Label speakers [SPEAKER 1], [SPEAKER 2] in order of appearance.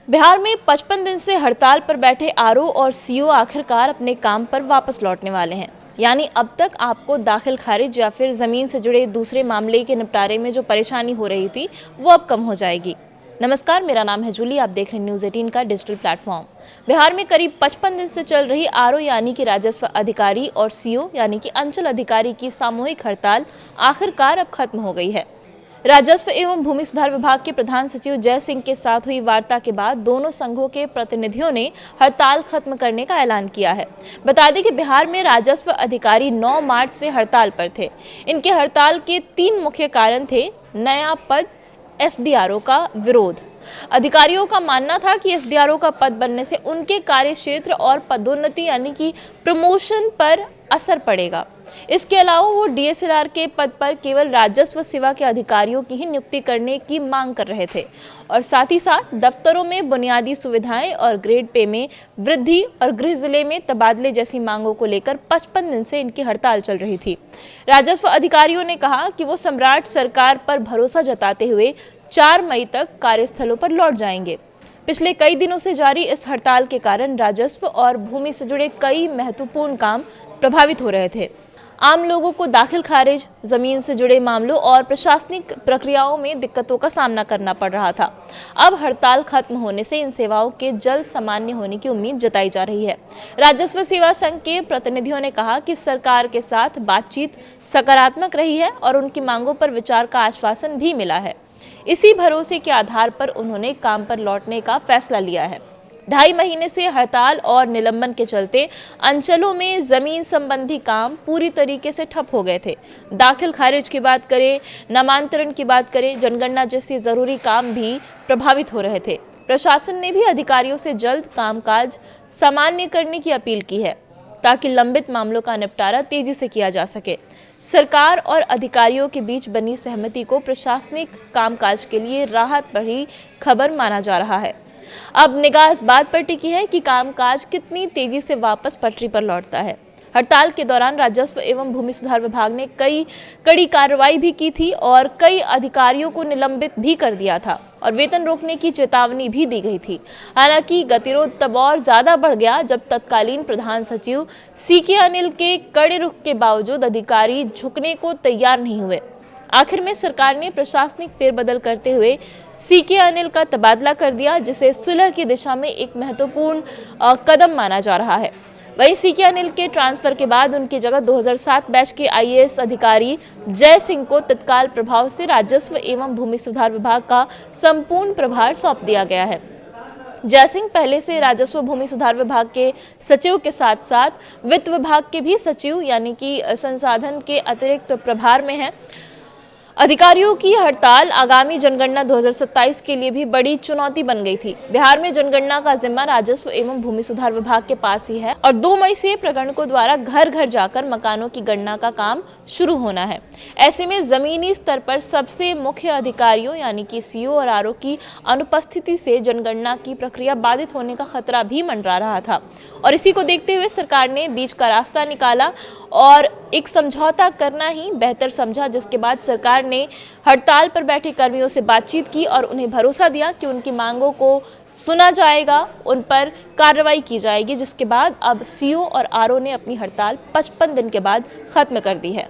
[SPEAKER 1] बिहार में 55 दिन से हड़ताल पर बैठे आरओ और सीओ आखिरकार अपने काम पर वापस लौटने वाले हैं। यानी अब तक आपको दाखिल खारिज या फिर ज़मीन से जुड़े दूसरे मामले के निपटारे में जो परेशानी हो रही थी वो अब कम हो जाएगी। नमस्कार, मेरा नाम है जूली। आप देख रहे हैं न्यूज़ 18 का डिजिटल प्लेटफॉर्म। बिहार में करीब 55 दिन से चल रही आरओ यानी कि राजस्व अधिकारी और सीओ यानी कि अंचल अधिकारी की सामूहिक हड़ताल आखिरकार अब खत्म हो गई है। राजस्व एवं भूमि सुधार विभाग के प्रधान सचिव जय सिंह के साथ हुई वार्ता के बाद दोनों संघों के प्रतिनिधियों ने हड़ताल खत्म करने का ऐलान किया है। बता दें कि बिहार में राजस्व अधिकारी 9 मार्च से हड़ताल पर थे। इनके हड़ताल के 3 मुख्य कारण थे। नया पद, एसडीआरओ का विरोध। अधिकारियों का मानना था कि एसडीआरओ का पद बनने से उनके कार्यक्षेत्र और पदोन्नति यानी कि प्रमोशन पर असर पड़ेगा। इसके अलावा वो डीएसएलआर के पद पर केवल राजस्व सेवा के अधिकारियों की ही नियुक्ति करने की मांग कर रहे थे और साथ ही साथ दफ्तरों में बुनियादी सुविधाएं और ग्रेड पे में वृद्धि और गृह जिले में तबादले जैसी मांगों को लेकर 55 दिन से इनकी हड़ताल चल रही थी। राजस्व अधिकारियों ने कहा कि वो सम्राट सरकार पर भरोसा जताते हुए 4 मई तक कार्यस्थलों पर लौट जाएंगे। पिछले कई दिनों से जारी इस हड़ताल के कारण राजस्व और भूमि से जुड़े कई महत्वपूर्ण काम प्रभावित हो रहे थे। आम लोगों को दाखिल खारिज, जमीन से जुड़े मामलों और प्रशासनिक प्रक्रियाओं में दिक्कतों का सामना करना पड़ रहा था। अब हड़ताल खत्म होने से इन सेवाओं के जल्द सामान्य होने की उम्मीद जताई जा रही है। राजस्व सेवा संघ के प्रतिनिधियों ने कहा कि सरकार के साथ बातचीत सकारात्मक रही है और उनकी मांगों पर विचार का आश्वासन भी मिला है। इसी भरोसे के आधार पर उन्होंने काम पर लौटने का फैसला लिया है। 2.5 महीने से हड़ताल और निलंबन के चलते अंचलों में जमीन संबंधी काम पूरी तरीके से ठप हो गए थे। दाखिल खारिज की बात करें, नामांतरण की बात करें, जनगणना जैसे जरूरी काम भी प्रभावित हो रहे थे। प्रशासन ने भी अधिकारियों से जल्द कामकाज सामान्य करने की अपील की है ताकि लंबित मामलों का निपटारा तेजी से किया जा सके। सरकार और अधिकारियों के बीच बनी सहमति को प्रशासनिक कामकाज के लिए राहत भरी खबर माना जा रहा है। अब निगाह इस बात पर टिकी है कि कामकाज कितनी तेजी से वापस पटरी पर लौटता है। हड़ताल के दौरान राजस्व एवं भूमि सुधार विभाग ने कई कड़ी कार्रवाई भी की थी और कई अधिकारियों को निलंबित भी कर दिया था और वेतन रोकने की चेतावनी भी दी गई थी। हालांकि गतिरोध तब और ज्यादा बढ़ गया जब तत्कालीन प्रधान सचिव सीके अनिल के कड़े रुख के बावजूद अधिकारी झुकने को तैयार नहीं हुए। आखिर में सरकार ने प्रशासनिक फेरबदल करते हुए सीके अनिल का तबादला कर दिया, जिसे सुलह की दिशा में एक महत्वपूर्ण कदम माना जा रहा है। वहीं सीके अनिल के ट्रांसफर के बाद उनकी जगह 2007 बैच के आईएएस अधिकारी जय सिंह को तत्काल प्रभाव से राजस्व एवं भूमि सुधार विभाग का संपूर्ण प्रभार सौंप दिया गया है। जय सिंह पहले से राजस्व भूमि सुधार विभाग के सचिव के साथ साथ वित्त विभाग के भी सचिव यानी कि संसाधन के अतिरिक्त प्रभार में हैं। अधिकारियों की हड़ताल आगामी जनगणना 2027 के लिए भी बड़ी चुनौती बन गई थी। बिहार में जनगणना का जिम्मा राजस्व एवं भूमि सुधार विभाग के पास ही है और 2 मई से प्रगणकों द्वारा घर घर जाकर मकानों की गणना का काम शुरू होना है। ऐसे में जमीनी स्तर पर सबसे मुख्य अधिकारियों यानी कि सीओ और आरओ की अनुपस्थिति से जनगणना की प्रक्रिया बाधित होने का खतरा भी मंडरा रहा था और इसी को देखते हुए सरकार ने बीच का रास्ता निकाला और एक समझौता करना ही बेहतर समझा, जिसके बाद सरकार ने हड़ताल पर बैठे कर्मियों से बातचीत की और उन्हें भरोसा दिया कि उनकी मांगों को सुना जाएगा, उन पर कार्रवाई की जाएगी, जिसके बाद अब सीओ और आरओ ने अपनी हड़ताल 55 दिन के बाद खत्म कर दी है।